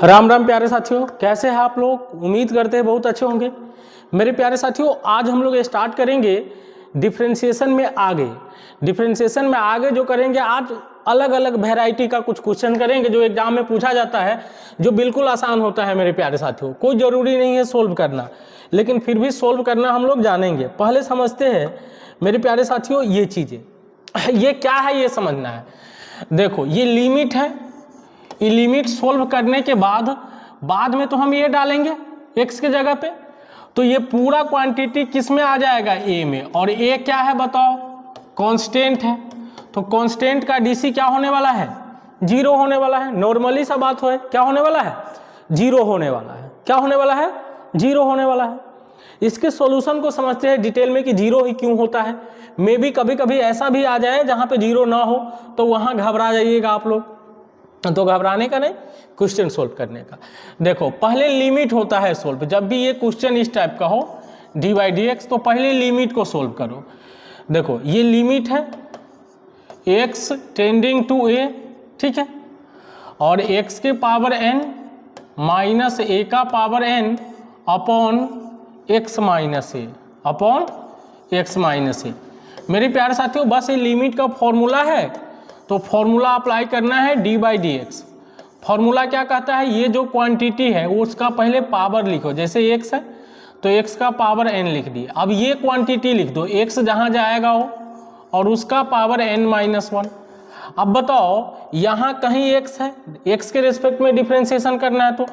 राम राम प्यारे साथियों, कैसे हैं आप लोग। उम्मीद करते हैं बहुत अच्छे होंगे। मेरे प्यारे साथियों, आज हम लोग स्टार्ट करेंगे डिफरेंशिएशन में आगे। डिफरेंशिएशन में आगे जो करेंगे आज अलग अलग वैरायटी का कुछ क्वेश्चन करेंगे जो एग्जाम में पूछा जाता है, जो बिल्कुल आसान होता है। मेरे प्यारे साथियों, कोई ज़रूरी नहीं है सोल्व करना, लेकिन फिर भी सोल्व करना हम लोग जानेंगे। पहले समझते हैं मेरे प्यारे साथियों ये चीज़ें, ये क्या है ये समझना है। देखो ये लिमिट है, ये लिमिट सोल्व करने के बाद में तो हम ये डालेंगे x के जगह पे, तो ये पूरा क्वांटिटी किस में आ जाएगा, a में। और a क्या है बताओ, कांस्टेंट है। तो कांस्टेंट का dc क्या होने वाला है, 0 होने वाला है। नॉर्मली सा बात है, क्या होने वाला है, 0 होने वाला है। क्या होने वाला है, 0 होने वाला है। इसके सॉल्यूशन को समझते हैं डिटेल में कि 0 ही क्यों होता है। मे भी कभी कभी ऐसा भी आ जाए जहां पे 0 ना हो, तो वहां घबरा जाइएगा आप लोग, तो घबराने का नहीं, क्वेश्चन सोल्व करने का। देखो पहले लिमिट होता है सोल्व। जब भी ये क्वेश्चन इस टाइप का हो dy/dx, तो पहले लिमिट को सोल्व करो। देखो ये लिमिट है x टेंडिंग टू a, ठीक है, और x के पावर n माइनस a का power n upon x minus a upon x minus a। मेरे प्यारे साथियों, बस ये लिमिट का फॉर्मूला है, तो फॉर्मूला अप्लाई करना है dy/dx। फॉर्मूला क्या कहता है, ये जो क्वांटिटी है उसका पहले पावर लिखो। जैसे x है तो x का पावर n लिख दिए। अब ये क्वांटिटी लिख दो, x जहां जाएगा वो, और उसका पावर n-1। अब बताओ यहाँ कहीं x है, x के रिस्पेक्ट में डिफरेंशिएशन करना है, तो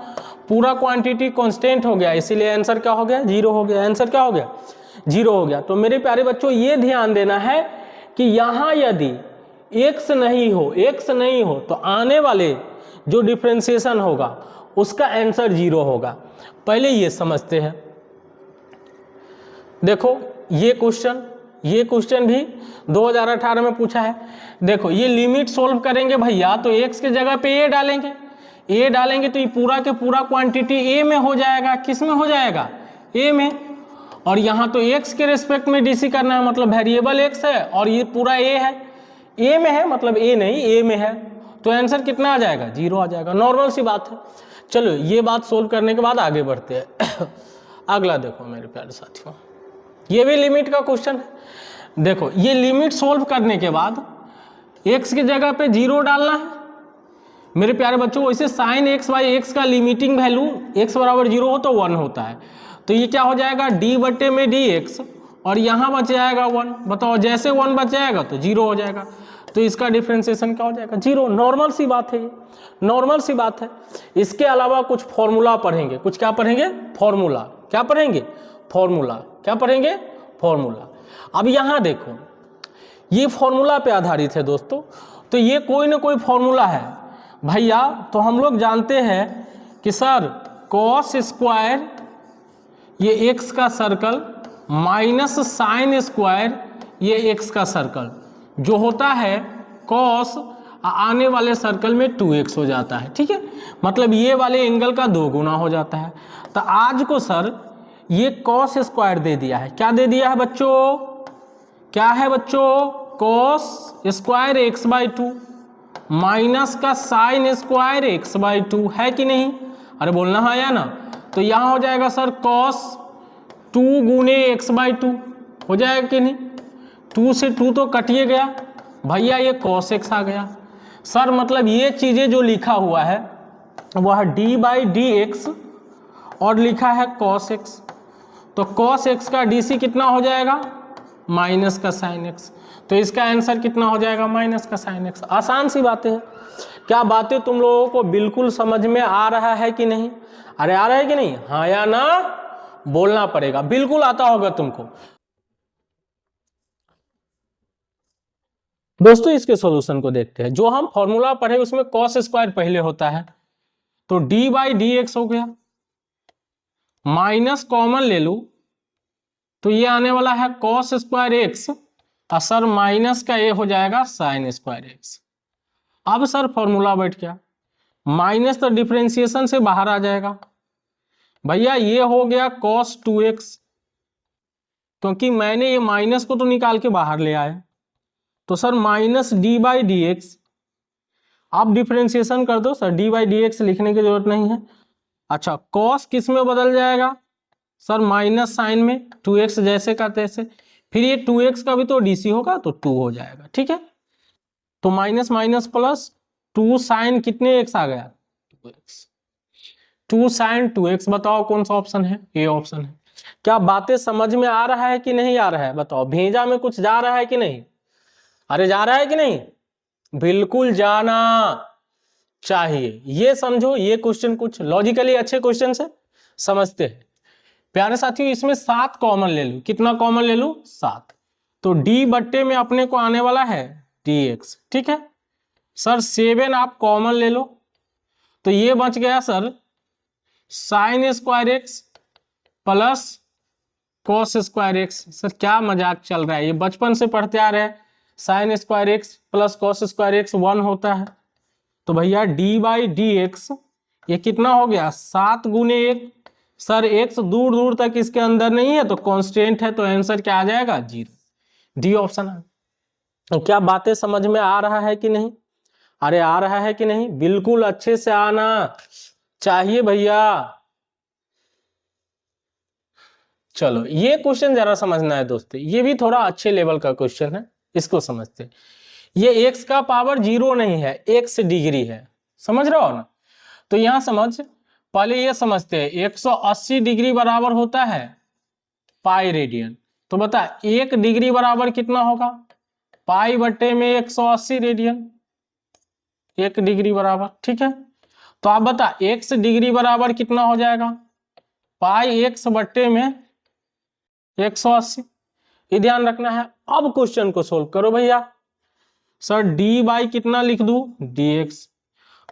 पूरा क्वांटिटी कांस्टेंट हो गया, इसीलिए आंसर क्या हो गया, 0 हो गया। आंसर क्या हो गया, 0 हो गया। तो मेरे प्यारे बच्चों ये ध्यान देना है कि यहाँ यदि x नहीं हो तो आने वाले जो डिफरेंशिएशन होगा उसका आंसर 0 होगा। पहले ये समझते हैं। देखो ये क्वेश्चन भी 2018 में पूछा है। देखो ये लिमिट सोल्व करेंगे भैया, तो x के जगह पे a डालेंगे तो ये पूरा के पूरा क्वांटिटी a में हो जाएगा। किस में हो जाएगा, a में। और यहाँ तो x के रिस्पेक्ट में dc करना है, मतलब वेरिएबल x है और ये पूरा a है, a में है, मतलब a नहीं a में है, तो आंसर कितना आ जाएगा, 0 आ जाएगा। नॉर्मल सी बात है। चलो ये बात सोल्व करने के बाद आगे बढ़ते हैं। अगला देखो मेरे प्यारे साथियों, ये भी लिमिट का क्वेश्चन है। देखो ये लिमिट सोल्व करने के बाद x की जगह पे 0 डालना है मेरे प्यारे बच्चों। वैसे साइन x/x का लिमिटिंग वैल्यू x बराबर 0 हो तो 1 होता है, तो ये क्या हो जाएगा, d/dx, और यहाँ बच जाएगा 1। बताओ जैसे 1 बच जाएगा तो 0 हो जाएगा, तो इसका डिफरेंशिएशन क्या हो जाएगा, 0। नॉर्मल सी बात है, ये नॉर्मल सी बात है। इसके अलावा कुछ फॉर्मूला पढ़ेंगे, कुछ क्या पढ़ेंगे, फॉर्मूला। क्या पढ़ेंगे, फॉर्मूला। क्या पढ़ेंगे, फॉर्मूला। अब यहाँ देखो ये फॉर्मूला पे आधारित है दोस्तों, तो ये कोई ना कोई फॉर्मूला है भैया। तो हम लोग जानते हैं कि सर कॉस स्क्वायर ये x का सर्कल माइनस साइन स्क्वायर ये x का सर्कल जो होता है कॉस आने वाले सर्कल में 2x हो जाता है, ठीक है, मतलब ये वाले एंगल का 2 गुना हो जाता है। तो आज को सर ये कॉस स्क्वायर दे दिया है। क्या दे दिया है बच्चों, क्या है बच्चों, कॉस स्क्वायर x/2 माइनस का साइन स्क्वायर x/2 है कि नहीं, अरे बोलना है या ना। तो यहाँ हो जाएगा सर कॉस 2 गुने x/2 हो जाएगा कि नहीं, 2 से 2 तो कटिए गया भैया, ये cos x आ गया सर। मतलब ये चीज़ें जो लिखा हुआ है वह d/dx और लिखा है cos x, तो cos x का dc कितना हो जाएगा, माइनस का sin x, तो इसका आंसर कितना हो जाएगा, माइनस का sin x। आसान सी बातें हैं। क्या बातें तुम लोगों को बिल्कुल समझ में आ रहा है कि नहीं, अरे आ रहा है कि नहीं, हाँ या ना बोलना पड़ेगा, बिल्कुल आता होगा तुमको। दोस्तों इसके सॉल्यूशन को देखते हैं। जो हम फॉर्मूला पढ़े उसमें cos स्क्वायर पहले होता है, तो d/dx हो गया, माइनस कॉमन ले लूं तो ये आने वाला है cos स्क्वायर x, और सर माइनस का ये हो जाएगा साइन स्क्वायर x। अब सर फॉर्मूला बैठ गया, माइनस तो डिफरेंशिएशन से बाहर आ जाएगा भैया, ये हो गया cos 2x, क्योंकि मैंने ये माइनस को तो निकाल के बाहर ले आया, तो सर माइनस d/dx आप डिफरेंशिएशन कर दो sir, D by D x लिखने की जरूरत नहीं है। अच्छा कॉस किस में बदल जाएगा सर, माइनस साइन में, 2x जैसे का तैसे, फिर ये 2x का भी तो डीसी होगा तो 2 हो जाएगा, ठीक है। तो माइनस माइनस प्लस 2 साइन कितने x आ गया 2x, 2 साइन 2x, बताओ कौन सा ऑप्शन है, ये ऑप्शन है। क्या बातें समझ में आ रहा है कि नहीं आ रहा है, बताओ भेजा में कुछ जा रहा है कि नहीं, अरे जा रहा है कि नहीं, बिल्कुल जाना चाहिए। ये समझो ये क्वेश्चन कुछ लॉजिकली अच्छे क्वेश्चन से समझते हैं प्यारे साथियों। इसमें 7 कॉमन ले लो, कितना कॉमन ले लो 7, तो d बट्टे में अपने को आने वाला है dx, ठीक है सर। 7 आप कॉमन ले लो तो ये बच गया sir sine square x plus cos square x. Sir क्या मजाक चल रहा है, ये बचपन से पढ़ते आ रहे हैं, sine square x plus cos square x 1 होता है। तो भैया डी बाई डी एक्स ये कितना हो गया 7 गुने 1, सर एक्स दूर दूर तक इसके अंदर नहीं है तो कांस्टेंट है, तो आंसर क्या आ जाएगा 0, डी ऑप्शन है। तो क्या बातें समझ में आ रहा है कि नहीं, अरे आ रहा है कि नहीं, बिल्कुल अच्छे से आना चाहिए भैया। चलो ये क्वेश्चन जरा समझना है दोस्तों, ये भी थोड़ा अच्छे लेवल का क्वेश्चन है, इसको समझते हैं। ये x का पावर 0 नहीं है, x डिग्री है, समझ रहे हो ना। तो यहां समझ, पहले ये समझते हैं 180 डिग्री बराबर होता है पाई रेडियन। तो बता 1 डिग्री बराबर कितना होगा, पाई बट्टे में 180 रेडियन, 1 डिग्री बराबर, ठीक है। तो आप बता x डिग्री बराबर कितना हो जाएगा, पाई x बट्टे में 180, ये ध्यान रखना है। अब क्वेश्चन को सोल्व करो भैया। सर d बाई कितना लिख दूं dx,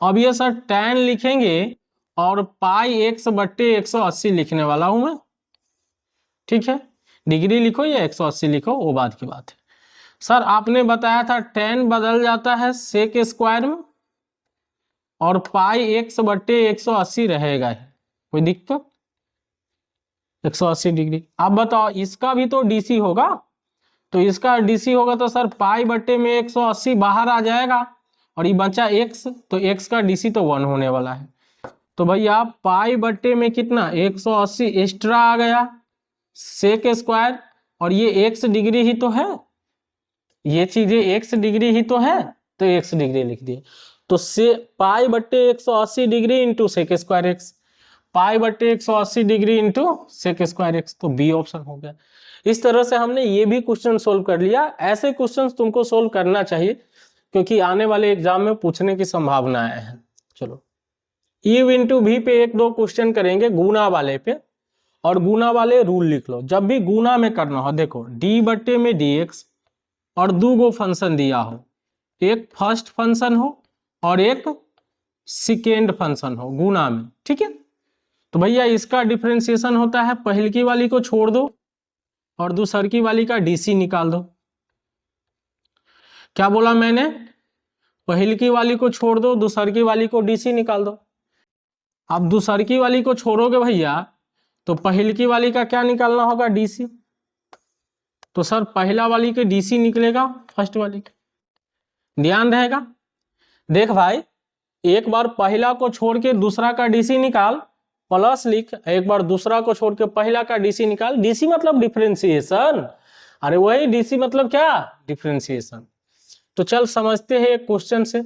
अब ये सर tan लिखेंगे और पाई x बट्टे 180 लिखने वाला हूं मैं, ठीक है। डिग्री लिखो या 180 लिखो वो बात की बात है। सर आपने बताया था tan बदल जाता है सेक स्क्वायर में और पाई x बट्टे 180 रहेगा, कोई दिक्कत, 180 डिग्री। आप बताओ इसका भी तो डीसी होगा, तो इसका डीसी होगा तो सर पाई बट्टे में 180 बाहर आ जाएगा और ये बचा x, तो x का डीसी तो 1 होने वाला है। तो भैया पाई बट्टे में कितना 180 एक्स्ट्रा आ गया सेक स्क्वायर, और ये x डिग्री ही तो है, ये चीजें x डिग्री ही तो है, तो x डिग्री लिख दिए। तो से पाई बट्टे 180 degree into sec square x, pi बट्टे 180 degree into sec square x, तो बी ऑप्शन हो गया। इस तरह से हमने ये भी क्वेश्चन सोल्व कर लिया। ऐसे क्वेश्चंस तुमको सोल्व करना चाहिए क्योंकि आने वाले एग्जाम में पूछने की संभावनाएं हैं। चलो ई इंटू भी पे 1-2 क्वेश्चन करेंगे गुना वाले पे, और गुना वाले रूल लिख लो। जब भी गुना में करना हो, देखो डी बट्टे में डी एक्स और 2 गो फंक्शन दिया हो, एक फर्स्ट फंक्शन हो और एक सेकेंड फंक्शन हो गुना में, ठीक है। तो भैया इसका डिफरेंशिएशन होता है, पहली वाली को छोड़ दो और दूसरी वाली का डीसी निकाल दो। क्या बोला मैंने, पहली वाली को छोड़ दो, दूसरी वाली को डीसी निकाल दो। अब दूसरी वाली को छोड़ोगे भैया तो पहली वाली का क्या निकालना होगा डीसी, तो सर पहला वाली के डीसी निकलेगा फर्स्ट वाली के, ध्यान रहेगा। देख भाई एक बार पहला को छोड़ के दूसरा का डीसी निकाल, प्लस लिख, एक बार दूसरा को छोड़ के पहला का डीसी निकाल। डीसी मतलब डिफरेंशिएशन, अरे वही डीसी मतलब क्या डिफरेंशिएशन। तो चल समझते हैं एक क्वेश्चन से।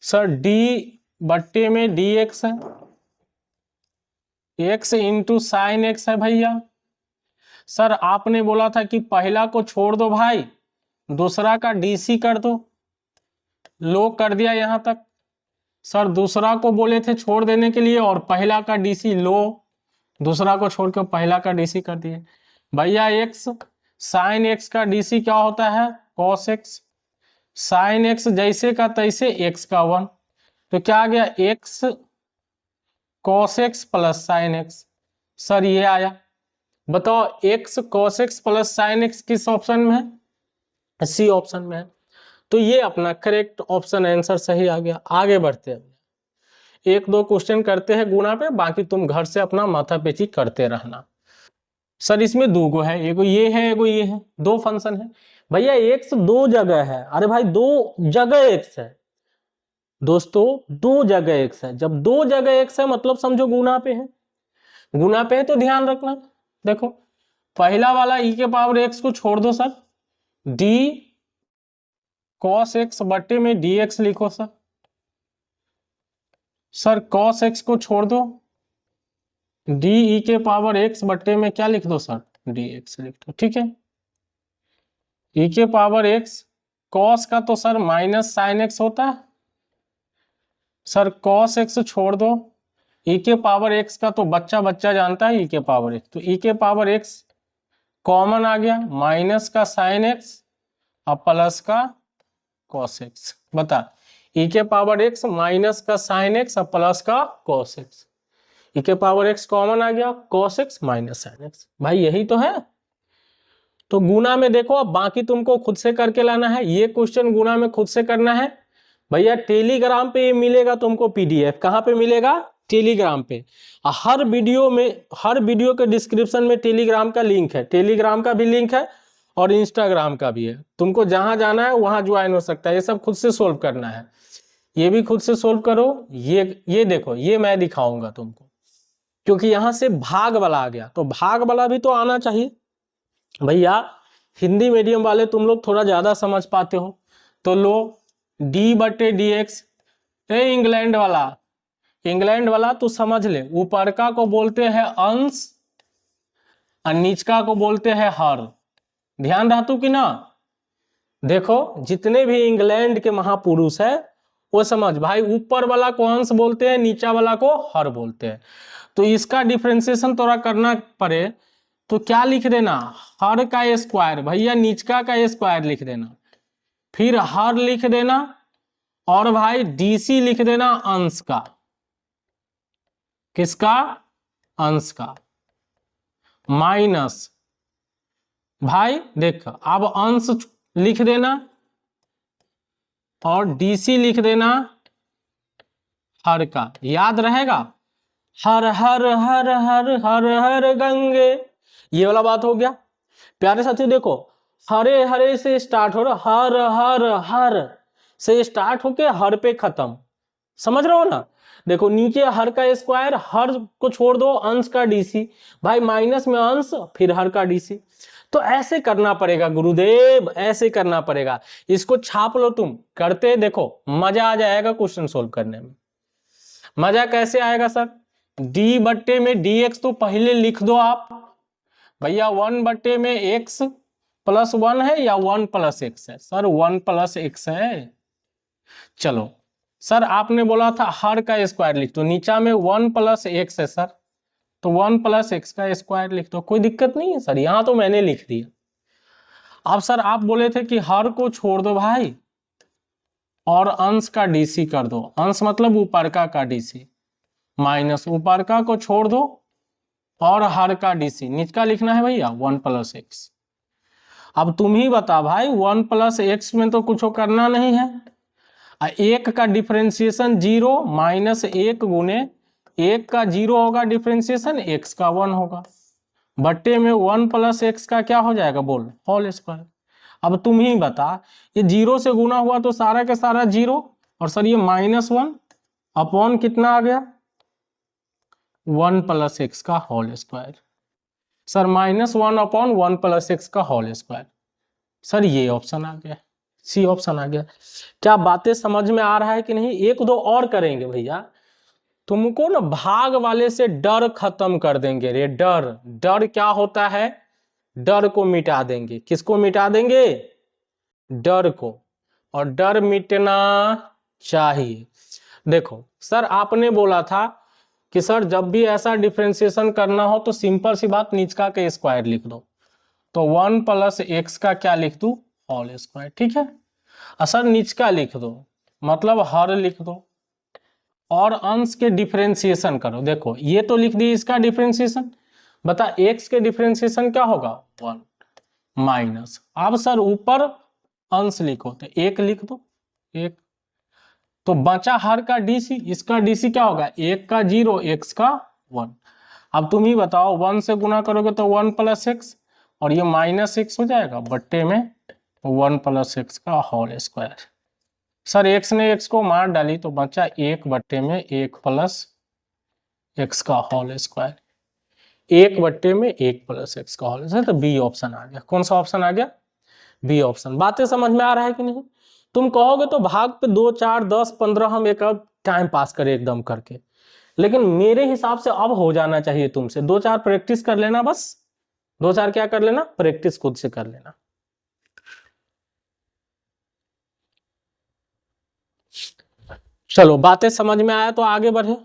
सर डी बट्टे में डी एक्स है, एक्स इंटू साइन एक्स है भैया। सर आपने बोला था कि पहला को छोड़ दो भाई, दूसरा का डीसी कर दो, लो कर दिया यहां तक। सर दूसरा को बोले थे छोड़ देने के लिए और पहला का डीसी लो, दूसरा को छोड़ के पहला का डीसी कर दिए भैया। एक्स साइन एक्स का डीसी क्या होता है कॉस एक्स, साइन एक्स जैसे का तैसे एक्स का 1, तो क्या आ गया x cos x plus sine x. Sir ये आया, बताओ x cos x plus sine x किस ऑप्शन में है, सी ऑप्शन में है। तो ये अपना करेक्ट ऑप्शन आंसर सही आ गया। आगे बढ़ते हैं, 1-2 क्वेश्चन करते हैं गुना पे, बाकी तुम घर से अपना माथा पेची करते रहना। सर इसमें 2 गो है, एगो ये है एगो ये है, 2 फंक्शन है भैया। एक्स 2 जगह है, अरे भाई 2 जगह एक्स है, दोस्तों 2 जगह x है, जब 2 जगह x है मतलब समझो गुना पे है, गुना पे है तो ध्यान रखना। देखो पहला वाला e के पावर x को छोड़ दो सर, d cos x बट्टे में dx लिखो सर। सर cos x को छोड़ दो, d e के पावर x बट्टे में क्या लिख दो सर, dx लिख दो। ठीक है, e के पावर x cos का तो सर माइनस साइन x होता है सर, cos x छोड़ दो, e के पावर x का तो बच्चा बच्चा जानता है e के पावर x, तो e के पावर x कॉमन आ गया, माइनस का साइन x और प्लस का cos x। बता e के पावर x माइनस का साइन x और प्लस का cos x, e के पावर x कॉमन आ गया, cos x minus sine x। भाई यही तो है। तो गुना में देखो, अब बाकी तुमको खुद से करके लाना है, ये क्वेश्चन गुना में खुद से करना है भैया। टेलीग्राम पे ये मिलेगा तुमको पीडीएफ, कहाँ पे मिलेगा, टेलीग्राम पे। हर वीडियो में, हर वीडियो के डिस्क्रिप्शन में टेलीग्राम का लिंक है, टेलीग्राम का भी लिंक है और इंस्टाग्राम का भी है। तुमको जहां जाना है वहां ज्वाइन हो सकता है, ये सब खुद से सोल्व करना है, ये भी खुद से सोल्व करो। ये देखो, ये मैं दिखाऊंगा तुमको, क्योंकि यहां से भाग वाला आ गया, तो भाग वाला भी तो आना चाहिए भैया। हिंदी मीडियम वाले तुम लोग थोड़ा ज्यादा समझ पाते हो, तो लो d बटे डी एक्स। इंग्लैंड वाला तू समझ ले, ऊपर का को बोलते हैं अंश और नीचका को बोलते हैं हर। ध्यान रहतु कि ना। देखो जितने भी इंग्लैंड के महापुरुष है वो समझ भाई, ऊपर वाला को अंश बोलते हैं, नीचा वाला को हर बोलते हैं। तो इसका डिफरेंशिएशन थोड़ा करना पड़े तो क्या लिख देना, हर का स्क्वायर भैया, नीचका का स्क्वायर लिख देना, फिर हर लिख देना और भाई डीसी लिख देना अंश का। किसका, अंश का, माइनस भाई देख, अब अंश लिख देना और डीसी लिख देना हर का। याद रहेगा, हर हर हर हर हर हर गंगे, ये वाला बात हो गया। प्यारे साथी देखो, हरे हरे से स्टार्ट हो रहा, हर हर हर से स्टार्ट होके हर पे खत्म, समझ रहे हो ना। देखो नीचे हर का स्क्वायर, हर को छोड़ दो, अंश का डीसी भाई, माइनस में अंश फिर हर का डीसी। तो ऐसे करना पड़ेगा गुरुदेव, ऐसे करना पड़ेगा। इसको छाप लो तुम, करते देखो मजा आ जाएगा क्वेश्चन सोल्व करने में। मजा कैसे आएगा सर, डी बट्टे में डी एक्स तो पहले लिख दो आप भैया, 1 बट्टे में एक्स प्लस 1 है या 1 प्लस एक्स है, सर 1 प्लस एक्स है। चलो सर आपने बोला था हर का स्क्वायर लिख दो, नीचा में 1 प्लस एक्स है सर, तो 1 प्लस एक्स का स्क्वायर लिख दो, कोई दिक्कत नहीं है सर, यहां तो मैंने लिख दिया। अब सर आप बोले थे कि हर को छोड़ दो भाई और अंश का डीसी कर दो, अंश मतलब ऊपर का डीसी, माइनस ऊपर का को छोड़ दो और हर का डीसी, नीचका लिखना है भैया 1 प्लस एक्स। अब तुम ही बता भाई, 1 प्लस एक्स में तो कुछ करना नहीं है, एक का डिफरेंशिएशन 0 माइनस 1 गुने एक का 0 होगा डिफरेंशिएशन, एक्स का 1 होगा, बट्टे में 1 प्लस एक्स का क्या हो जाएगा बोल, होल स्क्वायर। अब तुम ही बता, ये 0 से गुना हुआ तो सारा का सारा 0, और सर ये -1 अपॉन कितना आ गया 1 प्लस एक्स का whole square, sir -1 upon 1 plus x का होल स्क्वायर। सर ये ऑप्शन आ गया, सी ऑप्शन आ गया। क्या बातें समझ में आ रहा है कि नहीं। एक दो और करेंगे भैया, तुमको ना भाग वाले से डर खत्म कर देंगे रे, डर। डर क्या होता है, डर को मिटा देंगे। किसको मिटा देंगे, डर को, और डर मिटना चाहिए। देखो सर आपने बोला था कि सर जब भी ऐसा डिफरेंशिएशन करना हो तो सिंपल सी बात, नीचका के स्क्वायर लिख दो, तो 1 प्लस एक्स का क्या लिख दूं, होल स्क्वायर। ठीक है, असर नीचका लिख दो मतलब हर लिख दो और अंश के डिफरेंशिएशन करो। देखो ये तो लिख दी इसका डिफरेंशिएशन, बता एक्स के डिफरेंशिएशन क्या होगा 1 माइनस, अब सर ऊपर अंश लिखो तो 1 लिख दो, 1 तो बचा हर का डीसी, इसका डीसी क्या होगा 1 का 0 एक्स का 1। अब तुम ही बताओ 1 से गुना करोगे तो 1 प्लस एक्स और ये -x हो जाएगा, बट्टे में 1 प्लस एक्स का होल स्क्वायर। सर एक्स ने एक्स को मार डाली तो बचा 1/1 प्लस एक्स का होल स्क्वायर, 1/1 प्लस एक्स का होल स्क्वायर। तो बी ऑप्शन आ गया। कौन सा ऑप्शन आ गया? B option. बातें समझ में आ रहा है कि नहीं? तुम कहोगे तो भाग पे 2 4 10 15 हम एक अब टाइम पास करें एकदम करके, लेकिन मेरे हिसाब से अब हो जाना चाहिए तुमसे। 2 4 प्रैक्टिस कर लेना, बस 2 4 क्या कर लेना, प्रैक्टिस खुद से कर लेना। चलो बातें समझ में आया तो आगे बढ़े।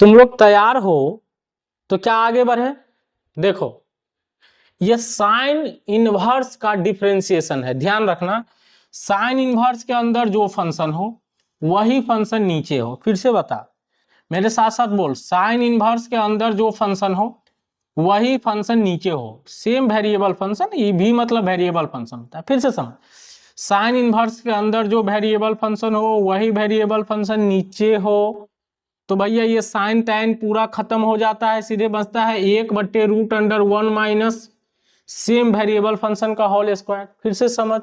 तुम लोग तैयार हो तो क्या आगे बढ़े? देखो ये साइन इनवर्स का डिफरेंशिएशन है, ध्यान रखना। साइन इनवर्स के अंदर जो फंक्शन हो वही फंक्शन नीचे हो। फिर से बता, मेरे साथ साथ बोल, साइन इनवर्स के अंदर जो फंक्शन हो वही फंक्शन नीचे हो। सेम वेरिएबल फंक्शन, ये भी मतलब वेरिएबल फंक्शन होता है। फिर से समझ, साइन इनवर्स के अंदर जो वेरिएबल फंक्शन हो वही वेरिएबल फंक्शन नीचे हो। तो भैया ये साइन टैन पूरा खत्म हो जाता है, सीधे बचता है 1/√1 माइनस सेम वेरिएबल फंक्शन का होल स्क्वायर। फिर से समझ,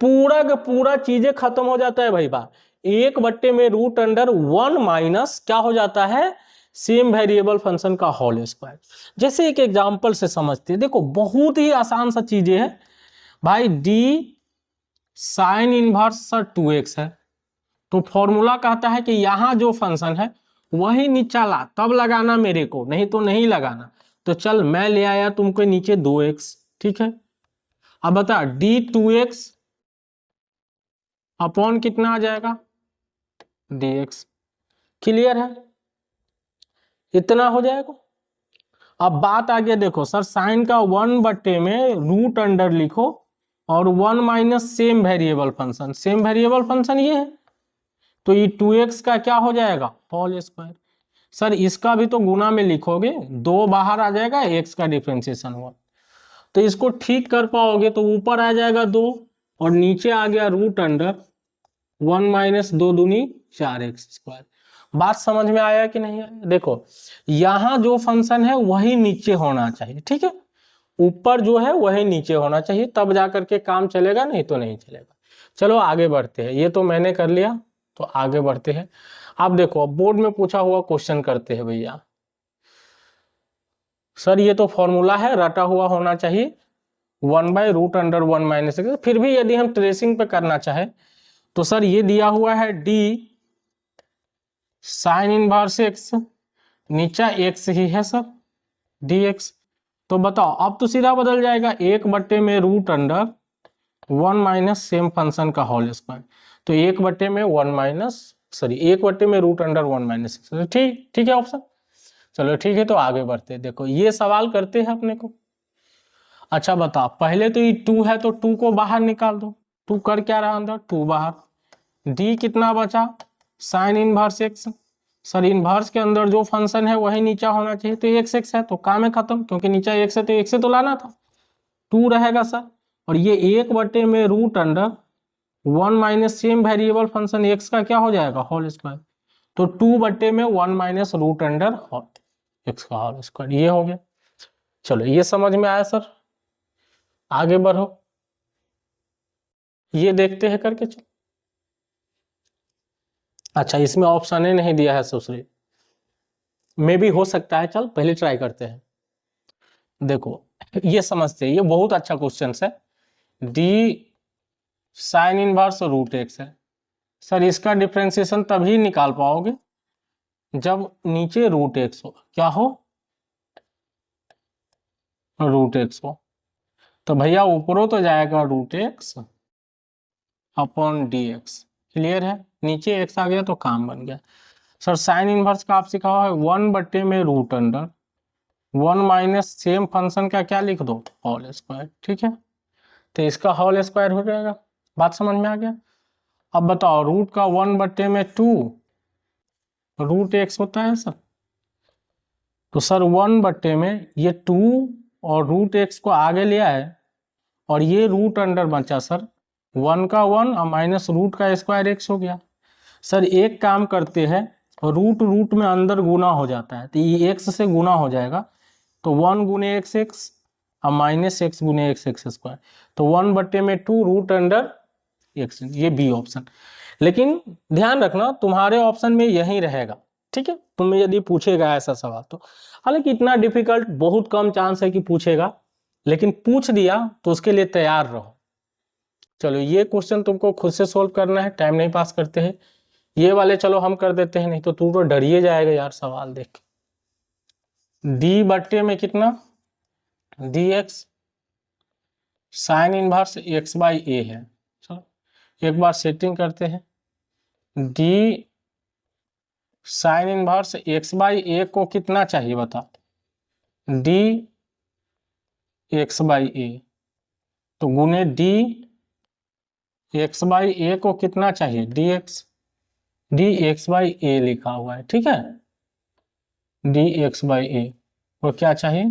पूरा का पूरा चीजें खत्म हो जाता है भाई बा, 1/√1 माइनस क्या हो जाता है, सेम वेरिएबल फंक्शन का होल स्क्वायर। जैसे एक एग्जांपल से समझते हैं, देखो बहुत ही आसान सा चीजें है भाई। डी साइन इनवर्स 2x है, तो फॉर्मूला कहता है कि यहां जो फंक्शन है वही नीचा ला, तब लगाना मेरे को, नहीं तो नहीं लगाना। तो चल मैं ले आया तुमको नीचे 2x, ठीक है। अब बता d2x अपॉन कितना आ जाएगा, dx। क्लियर है? इतना हो जाएगा। अब बात आ गया, देखो सर साइन का 1/में √अंडर लिखो और 1 minus same variable function, same variable function ये है, तो ये 2x का क्या हो जाएगा, होल स्क्वायर। सर इसका भी तो गुना में लिखोगे, 2 बाहर आ जाएगा, x का डिफरेंशिएशन हुआ। तो इसको ठीक कर पाओगे तो ऊपर आ जाएगा 2 और नीचे आ गया √अंडर 1 माइनस 2 दूनी 4x²। बात समझ में आया कि नहीं आया? देखो यहां जो फंक्शन है वही नीचे होना चाहिए, ठीक है। ऊपर जो है वही नीचे होना चाहिए, तब जाकर के काम चलेगा, नहीं तो नहीं चलेगा। चलो आगे बढ़ते हैं, ये तो मैंने कर लिया, तो आगे बढ़ते हैं। आप देखो बोर्ड में पूछा हुआ क्वेश्चन करते हैं भैया। सर ये तो फॉर्मूला है, रटा हुआ होना चाहिए 1/√1 माइनस एक्स। फिर भी यदि हम ट्रेसिंग पे करना चाहे तो सर ये दिया हुआ है d साइन इनवर्स x, नीचा x ही है सर dx। तो बताओ अब तो सीधा बदल जाएगा, 1/√1 माइनस सेम फंक्शन का होल स्क्वायर। तो 1/1 माइनस, सॉरी 1/√1 माइनस, ठीक ठीक है ऑप्शन। चलो ठीक है, तो आगे बढ़ते हैं। देखो ये सवाल करते हैं अपने को। अच्छा बता, पहले तो ये 2 है तो 2 को बाहर निकाल दो, 2 कर क्या रहा अंदर, 2 बाहर। डी कितना बचा, sine inverse x। Sir inverse के अंदर जो फंक्शन है वही नीचा होना चाहिए, तो x है, तो काम है खत्म, क्योंकि नीचा x है तो x से तो लाना था, 2 रहेगा सर। और ये 1/√1 minus same variable function x का क्या हो जाएगा, होल स्क्वायर। तो 2/1 माइनस √अंडर x का होल स्क्वायर, ये हो गया। चलो ये समझ में आया सर, आगे बढ़ो, ये देखते हैं करके। चलो अच्छा इसमें ऑप्शन ए नहीं दिया है दूसरे में, भी हो सकता है, चल पहले ट्राई करते हैं। देखो ये समझते हैं, ये बहुत अच्छा क्वेश्चन है। डी साइन इनवर्स √x है। सर इसका डिफरेंशिएशन तभी निकाल पाओगे जब नीचे √x हो, क्या हो, √x हो। तो भैया ऊपरों तो जाएगा √x अपॉन dx। क्लियर है? नीचे x आ गया तो काम बन गया। सर साइन इनवर्स का आप सीखा हुआ है 1/√अंडर 1 माइनस सेम फंक्शन का क्या लिख दो, होल स्क्वायर, ठीक है। तो इसका होल स्क्वायर हो जाएगा। बात समझ में आ गया? अब बताओ रूट का 1/2 √x होता है सर, तो सर 1/में ये 2 और √x को आगे ले आए और ये √अंडर बचा सर 1 का 1 और माइनस रूट का स्क्वायर x हो गया। सर एक काम करते हैं, रूट में अंदर गुना हो जाता है, तो ये x से गुना हो जाएगा, तो 1 गुने x अब माइनस एक्स गुने एक्स एक्स स्क्वायर, तो 1/2 रूट अंडर एक्स, ये बी ऑप्शन। लेकिन ध्यान रखना तुम्हारे ऑप्शन में यही रहेगा, ठीक है, तुम्हें यदि पूछेगा ऐसा सवाल तो। हालांकि इतना डिफिकल्ट बहुत कम चांस है कि पूछेगा, लेकिन पूछ दिया तो उसके लिए तैयार रहो। चलो ये क्वेश्चन तुमको खुद से सोल्व करना है, टाइम नहीं पास करते हैं। ये वाले चलो हम कर देते हैं, नहीं तो तू तो डरिए जाएगा यार सवाल देख के। डी बट्टे में कितना, d x sine inverse x by a है। चलो एक बार सेटिंग करते हैं। D sine inverse x by a को कितना चाहिए बता, डी एक्स बाई ए, तो गुने डी एक्स बाई ए को कितना चाहिए, डी एक्स बाई ए लिखा हुआ है, ठीक है, डी एक्स बाई ए को क्या चाहिए,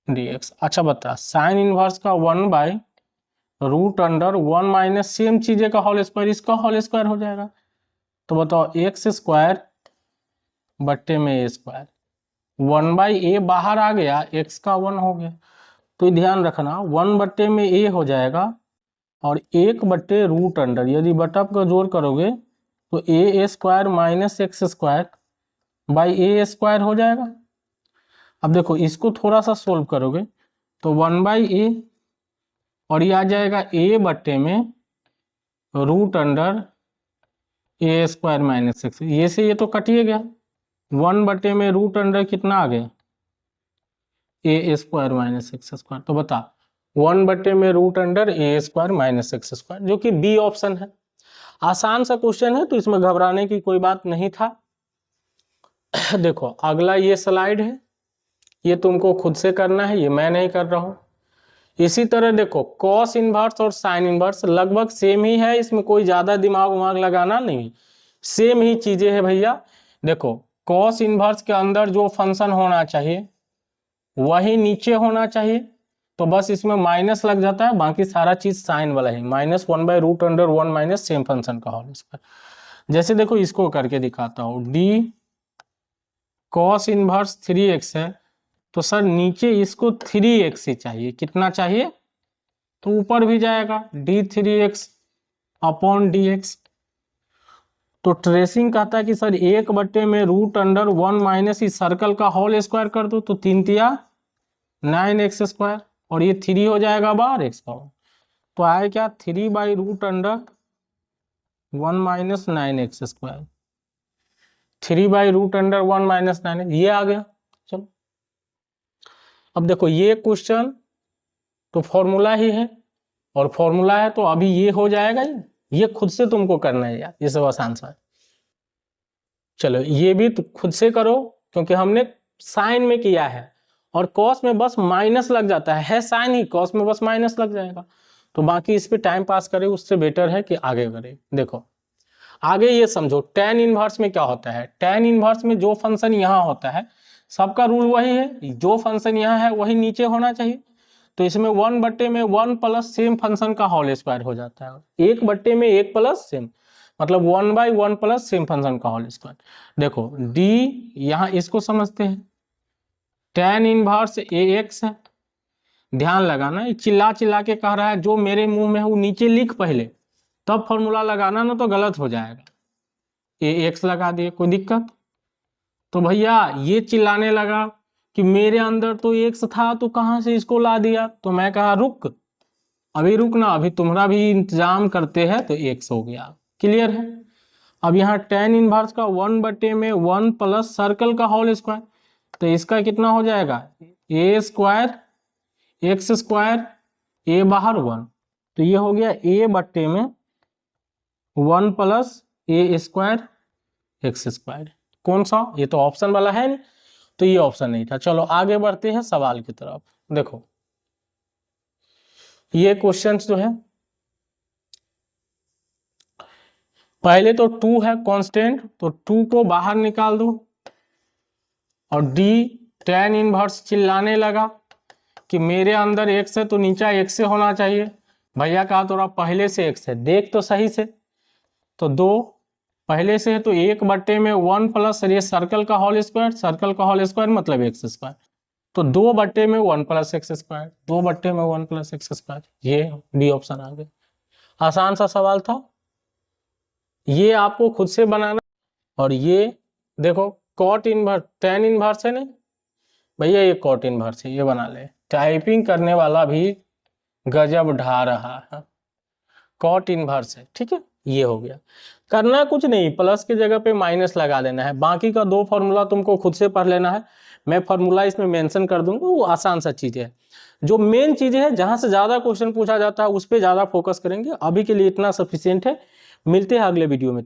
डी एक्स। अच्छा बता, साइन इनवर्स का 1/√1 माइनस सेम चीजें का होल स्क्वायर, इसका होल स्क्वायर हो जाएगा, तो बताओ एक्स स्क्वायर बट्टे में ए स्क्वायर, 1/a बाहर आ गया, एक्स का 1 हो गया, तो ध्यान रखना 1/a में a हो जाएगा और 1/√, यदि बटा का जोड़ करोगे तो a square minus x square by A square हो जाएगा। अब देखो इसको थोड़ा सा सोल्व करोगे तो 1/a और ये आ जाएगा a/, में √a स्क्वायर माइनस एक्स, ये से ये तो कटिए गया, 1/, में √, कितना आ गया, ए स्क्वायर माइनस एक्स स्क्वायर, तो बता 1/, में √, ए स्क्वायर माइनस एक्स स्क्वायर, जो कि बी ऑप्शन है। आसान सा क्वेश्चन है तो इसमें घबराने की कोई बात नहीं था। देखो अगला ये स्लाइड है, ये तुमको खुद से करना है, ये मैं नहीं कर रहा हूं। इसी तरह देखो कॉस इनवर्स और साइन इनवर्स लगभग सेम ही है, इसमें कोई ज्यादा दिमाग उमाग लगाना नहीं, सेम ही चीजें है भैया। देखो कॉस इनवर्स के अंदर जो फंक्शन होना चाहिए वही नीचे होना चाहिए, तो बस इसमें माइनस लग जाता है, बाकी सारा चीज साइन वाला है, -1/√1 माइनस सेम फंक्शन का होल स्क्वायर। जैसे देखो इसको करके दिखाता हूँ, डी कॉस इनवर्स 3x है, तो सर नीचे इसको 3x ही चाहिए, कितना चाहिए, तो ऊपर भी जाएगा d3x अपॉन dx। तो ट्रेसिंग कहता है कि सर 1/, में √1 माइनस इस सर्कल का होल स्क्वायर कर दो, तो 3 तिया 9x स्क्वायर, और ये 3 हो जाएगा बाहर, x का, तो आए क्या 3/√1 माइनस 9x स्क्वायर, 3/√1 माइनस 9, ये आ गया। चलो अब देखो ये क्वेश्चन तो फॉर्मूला ही है, और फॉर्मूला है तो अभी ये हो जाएगा, ये खुद से तुमको करना है यार, ये सब आसान सा है। चलो ये भी तो खुद से करो, क्योंकि हमने साइन में किया है और कॉस में बस माइनस लग जाता है साइन ही, कॉस में बस माइनस लग जाएगा, तो बाकी इस पे टाइम पास करे उससे बेटर है कि आगे करे। देखो आगे ये समझो, tan इनवर्स में क्या होता है, tan इनवर्स में जो फंक्शन यहाँ होता है सबका रूल वही है, जो फंक्शन यहाँ है वही नीचे होना चाहिए, तो इसमें 1/, में 1 प्लस सेम फंक्शन का होल स्क्वायर हो जाता है, 1/, में 1 प्लस सेम, मतलब 1/1 प्लस सेम फंक्शन का होल स्क्वायर। देखो d यहाँ इसको समझते हैं, tan इनवर्स ax है, ध्यान लगाना, चिल्ला चिल्ला के कह रहा है, जो मेरे मुंह में है वो नीचे लिख पहले, तब फॉर्मूला लगाना ना तो गलत हो जाएगा। ax लगा दिए, कोई दिक्कत, तो भैया ये चिल्लाने लगा कि मेरे अंदर तो x था, तो कहां से इसको ला दिया, तो मैं कहा रुक, अभी रुकना, अभी तुम्हारा भी इंतजाम करते हैं, तो x हो गया, क्लियर है। अब यहाँ tan इनवर्स का 1/, में 1 प्लस सर्कल का होल स्क्वायर, तो इसका कितना हो जाएगा, a square x square, a बाहर 1, तो ये हो गया a/, में 1 plus a square x square. कौन सा, ये तो ऑप्शन वाला है नहीं, तो ये ऑप्शन नहीं था। चलो आगे बढ़ते हैं सवाल की तरफ। देखो ये क्वेश्चंस जो है, पहले तो 2 है कांस्टेंट, तो 2 को बाहर निकाल दो, और d tan इनवर्स चिल्लाने लगा कि मेरे अंदर x है तो नीचा x से होना चाहिए। भैया कहा थोड़ा पहले से x है, देख तो सही से, तो 2 पहले से है तो 1/, में 1 प्लस ये सर्कल का होल स्क्वायर, सर्कल का होल स्क्वायर मतलब x स्क्वायर, तो 2/1 + x², 2/1 + x², ये डी ऑप्शन आ गया। आसान सा सवाल था, ये आपको खुद से बनाना। और ये देखो कॉट इनवर्स, tan इनवर्स है नहीं भैया, ये कॉट इनवर्स है, ये बना ले। टाइपिंग करने वाला भी गजब ढा रहा है, कॉट इनवर्स है, ठीक है। ये हो गया, करना कुछ नहीं, प्लस की जगह पे माइनस लगा देना है। बाकी का 2 फॉर्मूला तुमको खुद से पढ़ लेना है, मैं फॉर्मूला इसमें मेंशन कर दूंगा, वो आसान सा चीज़ है। जो मेन चीज़ है जहां से ज़्यादा क्वेश्चन पूछा जाता है उस पर ज़्यादा फोकस करेंगे। अभी के लिए इतना सफिशियंट है, मिलते हैं अगले वीडियो में।